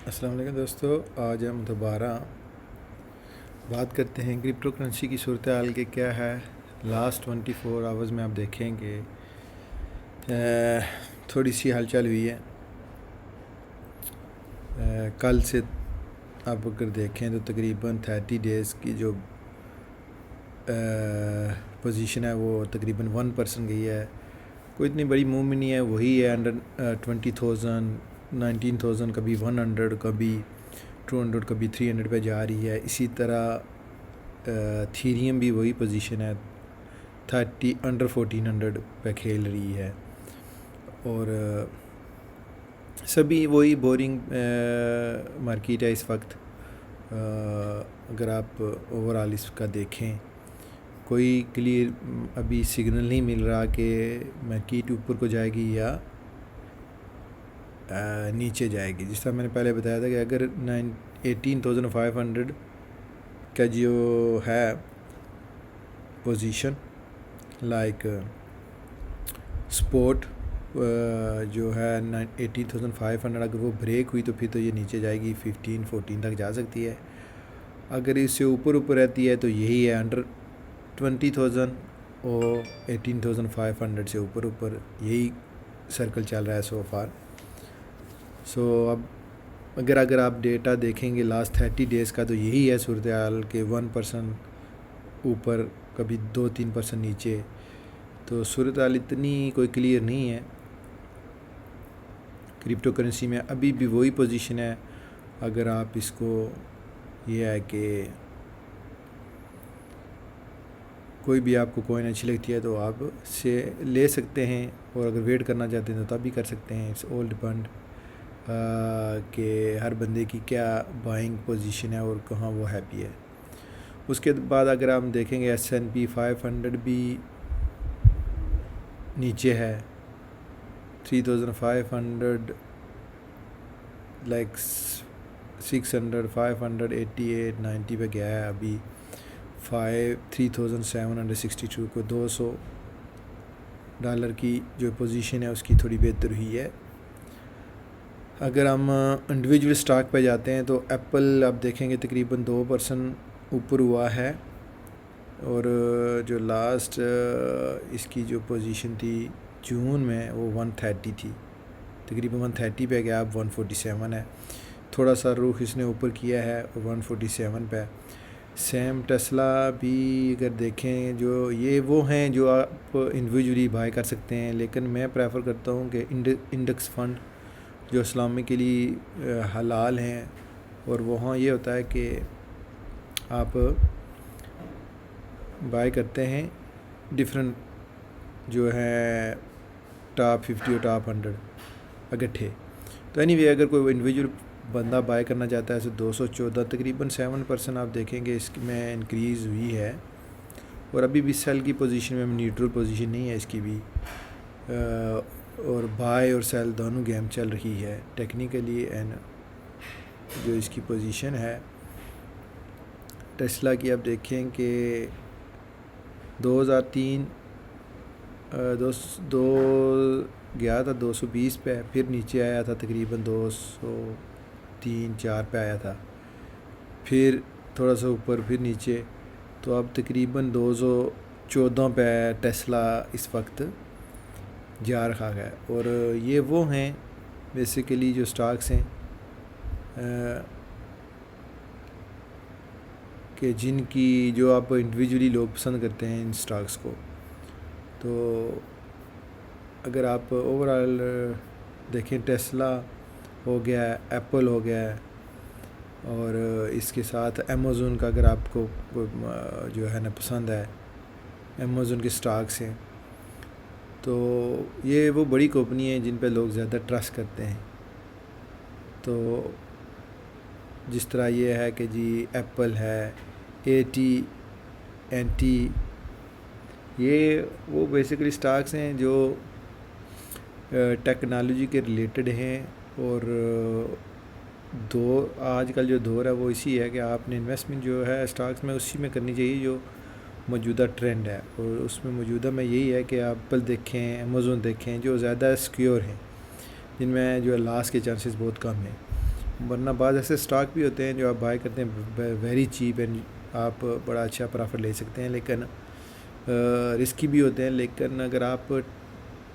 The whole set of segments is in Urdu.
السلام علیکم دوستو، آج ہم دوبارہ بات کرتے ہیں کرپٹو کرنسی کی صورتحال کے کیا ہے۔ لاسٹ 24 آورز میں آپ دیکھیں کہ تھوڑی سی ہلچل ہوئی ہے۔ کل سے آپ اگر دیکھیں تو تقریباً 30 ڈیز کی جو پوزیشن ہے وہ تقریباً 1% گئی ہے۔ کوئی اتنی بڑی موو نہیں ہے، وہی ہے انڈر 20,000 19,000، کبھی 100، کبھی 200، کبھی 300 پہ جا رہی ہے۔ اسی طرح تھیریم بھی وہی پوزیشن ہے، 30 انڈر 1400 پہ کھیل رہی ہے، اور سبھی وہی بورنگ مارکیٹ ہے اس وقت۔ اگر آپ اوورال اس کا دیکھیں، کوئی کلیئر ابھی سگنل نہیں مل رہا کہ مارکیٹ اوپر کو جائے گی یا نیچے جائے گی۔ جس طرح میں نے پہلے بتایا تھا کہ اگر 18,500 کا جو ہے پوزیشن لائک سپورٹ جو ہے 18,500، اگر وہ بریک ہوئی تو پھر تو یہ نیچے جائے گی، 15-14 تک جا سکتی ہے۔ اگر اس سے اوپر رہتی ہے تو یہی ہے انڈر 20,000 اور 18,500 سے اوپر یہی سرکل چل رہا ہے سو فار۔ اب اگر آپ ڈیٹا دیکھیں گے لاسٹ 30 ڈیز کا تو یہی ہے صورتحال کہ 1% اوپر، کبھی 2-3% نیچے، تو صورتحال اتنی کوئی کلیئر نہیں ہے۔ کرپٹو کرنسی میں ابھی بھی وہی پوزیشن ہے۔ اگر آپ اس کو یہ ہے کہ کوئی بھی آپ کو کوئن اچھی لگتی ہے تو آپ سے لے سکتے ہیں، اور اگر ویٹ کرنا چاہتے ہیں تو تب بھی کر سکتے ہیں۔ اٹس آل ڈپینڈ کہ ہر بندے کی کیا بائنگ پوزیشن ہے اور کہاں وہ ہیپی ہے۔ اس کے بعد اگر ہم دیکھیں گے S&P 500 بھی نیچے ہے، 3,500 لائک 600 588 90 پہ گیا ہے۔ ابھی 3,762 کو $200 کی جو پوزیشن ہے اس کی تھوڑی بہتر ہوئی ہے۔ اگر ہم انڈیویجول سٹاک پہ جاتے ہیں تو ایپل آپ دیکھیں گے تقریباً 2% اوپر ہوا ہے، اور جو لاسٹ اس کی جو پوزیشن تھی جون میں وہ 130 تھی، تقریباً 130 پہ گیا، اب 147 ہے۔ تھوڑا سا رخ اس نے اوپر کیا ہے 147 پہ۔ سیم ٹیسلا بھی اگر دیکھیں، جو یہ وہ ہیں جو آپ انڈیویجولی بائی کر سکتے ہیں، لیکن میں پریفر کرتا ہوں کہ انڈیکس فنڈ جو اسلامی کے لیے حلال ہیں، اور وہاں یہ ہوتا ہے کہ آپ بائی کرتے ہیں ڈیفرنٹ جو ہے ٹاپ 50 اور ٹاپ 100 اکٹھے۔ تو اگر کوئی انڈیویجول بندہ بائی کرنا چاہتا ہے تو 214 تقریباً 7% آپ دیکھیں گے اس میں انکریز ہوئی ہے، اور ابھی بھی سیل کی پوزیشن میں نیوٹرل پوزیشن نہیں ہے اس کی بھی، اور بائی اور سیل دونوں گیم چل رہی ہے ٹیکنیکلی۔ اینڈ جو اس کی پوزیشن ہے ٹیسلا کی، آپ دیکھیں کہ 2003 دو گیا تھا 220 پہ، پھر نیچے آیا تھا تقریباً 203-4 پہ آیا تھا، پھر تھوڑا سا اوپر، پھر نیچے، تو اب تقریباً 214 پہ ٹیسلا اس وقت جا رہا ہے۔ اور یہ وہ ہیں بیسیکلی جو سٹاکس ہیں کہ جن کی جو آپ انڈیویجولی لوگ پسند کرتے ہیں ان سٹاکس کو۔ تو اگر آپ اوورال دیکھیں، ٹیسلا ہو گیا، ایپل ہو گیا، اور اس کے ساتھ امیزون کا اگر آپ کو جو ہے نا پسند ہے، امیزون کے سٹاکس ہیں، تو یہ وہ بڑی کمپنی ہیں جن پہ لوگ زیادہ ٹرسٹ کرتے ہیں۔ تو جس طرح یہ ہے کہ جی ایپل ہے، AT&T، یہ وہ بیسیکلی سٹاکس ہیں جو ٹیکنالوجی کے ریلیٹڈ ہیں، اور آج کل جو دور ہے وہ اسی ہے کہ آپ نے انویسٹمنٹ جو ہے سٹاکس میں اسی میں کرنی چاہیے جو موجودہ ٹرینڈ ہے، اور اس میں موجودہ میں یہی ہے کہ آپ ایپل دیکھیں، امیزون دیکھیں، جو زیادہ سیکیور ہیں، جن میں جو لاس کے چانسز بہت کم ہیں۔ ورنہ بعض ایسے اسٹاک بھی ہوتے ہیں جو آپ بائی کرتے ہیں ویری چیپ اینڈ آپ بڑا اچھا پرافٹ لے سکتے ہیں، لیکن رسکی بھی ہوتے ہیں. لیکن اگر آپ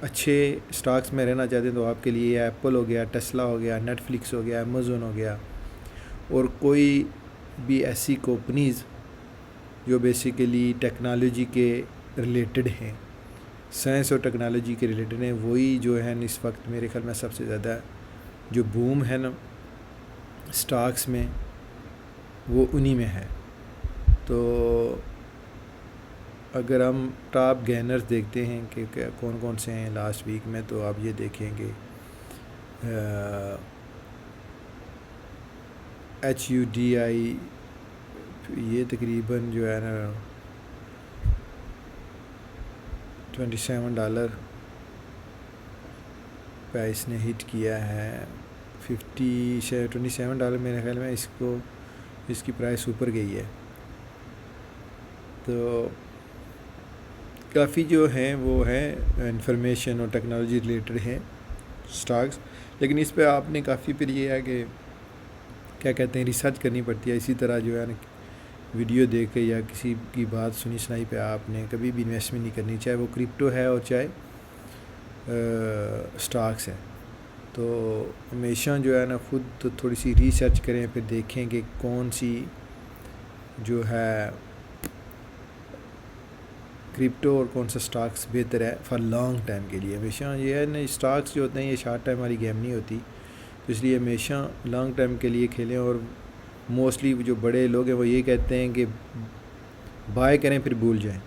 اچھے اسٹاکس میں رہنا چاہتے ہیں تو آپ کے لیے ایپل ہو گیا، ٹیسلا ہو گیا، نیٹ فلکس ہو گیا، امیزون ہو گیا، اور کوئی بھی ایسی کمپنیز جو بیسیکلی ٹیکنالوجی کے ریلیٹڈ ہیں، سائنس اور ٹیکنالوجی کے ریلیٹڈ ہیں، وہی جو ہے اس وقت میرے خیال میں سب سے زیادہ جو بوم ہے نا اسٹاکس میں، وہ انہی میں ہے. تو اگر ہم ٹاپ گینرز دیکھتے ہیں کہ کون کون سے ہیں لاسٹ ویک میں، تو آپ یہ دیکھیں گے HUDI یہ تقریباً جو ہے نا $27 پہ اس نے ہٹ کیا ہے. $27 میرے خیال میں اس کی پرائس اوپر گئی ہے. تو کافی جو ہیں وہ ہیں انفارمیشن اور ٹیکنالوجی ریلیٹڈ ہیں اسٹاکس، لیکن اس پہ آپ نے کافی پھر یہ ہے کہ کیا کہتے ہیں ریسرچ کرنی پڑتی ہے. اسی طرح جو ہے نا ویڈیو دیکھ کے یا کسی کی بات سنی سنائی پہ آپ نے کبھی بھی انویسٹمنٹ نہیں کرنی، چاہے وہ کرپٹو ہے اور چاہے اسٹاکس ہے. تو ہمیشہ جو ہے نا خود تھوڑی سی ریسرچ کریں، پھر دیکھیں کہ کون سی جو ہے کرپٹو اور کون سا اسٹاکس بہتر ہے فار لانگ ٹائم کے لیے. ہمیشہ یہ ہے نا اسٹاکس جو ہوتے ہیں یہ شارٹ ٹائم والی گیم نہیں ہوتی، تو اس لیے ہمیشہ لانگ ٹائم کے لیے کھیلیں. اور موسٹلی جو بڑے لوگ ہیں وہ یہ کہتے ہیں کہ بائی کریں پھر بھول جائیں،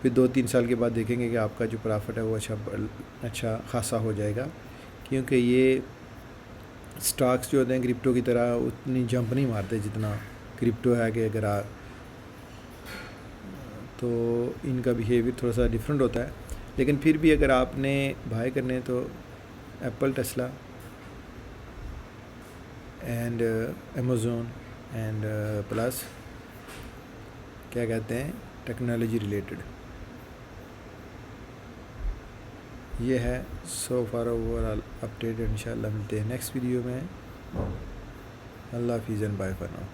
پھر 2-3 سال کے بعد دیکھیں گے کہ آپ کا جو پرافٹ ہے وہ اچھا خاصا ہو جائے گا. کیونکہ یہ اسٹاکس جو ہوتے ہیں کرپٹو کی طرح اتنی جمپ نہیں مارتے جتنا کرپٹو ہے، کہ اگر تو ان کا بیہیویئر تھوڑا سا ڈیفرنٹ ہوتا ہے. لیکن پھر بھی اگر آپ نے بائی کرنے تو apple, Tesla and Amazon and plus کیا کہتے ہیں ٹیکنالوجی ریلیٹڈ. یہ ہے سو فار اوور آل اپڈیٹ. انشاءاللہ ملتے ہیں نیکسٹ ویڈیو میں. اللہ حافظ اینڈ بائے فار ناؤ.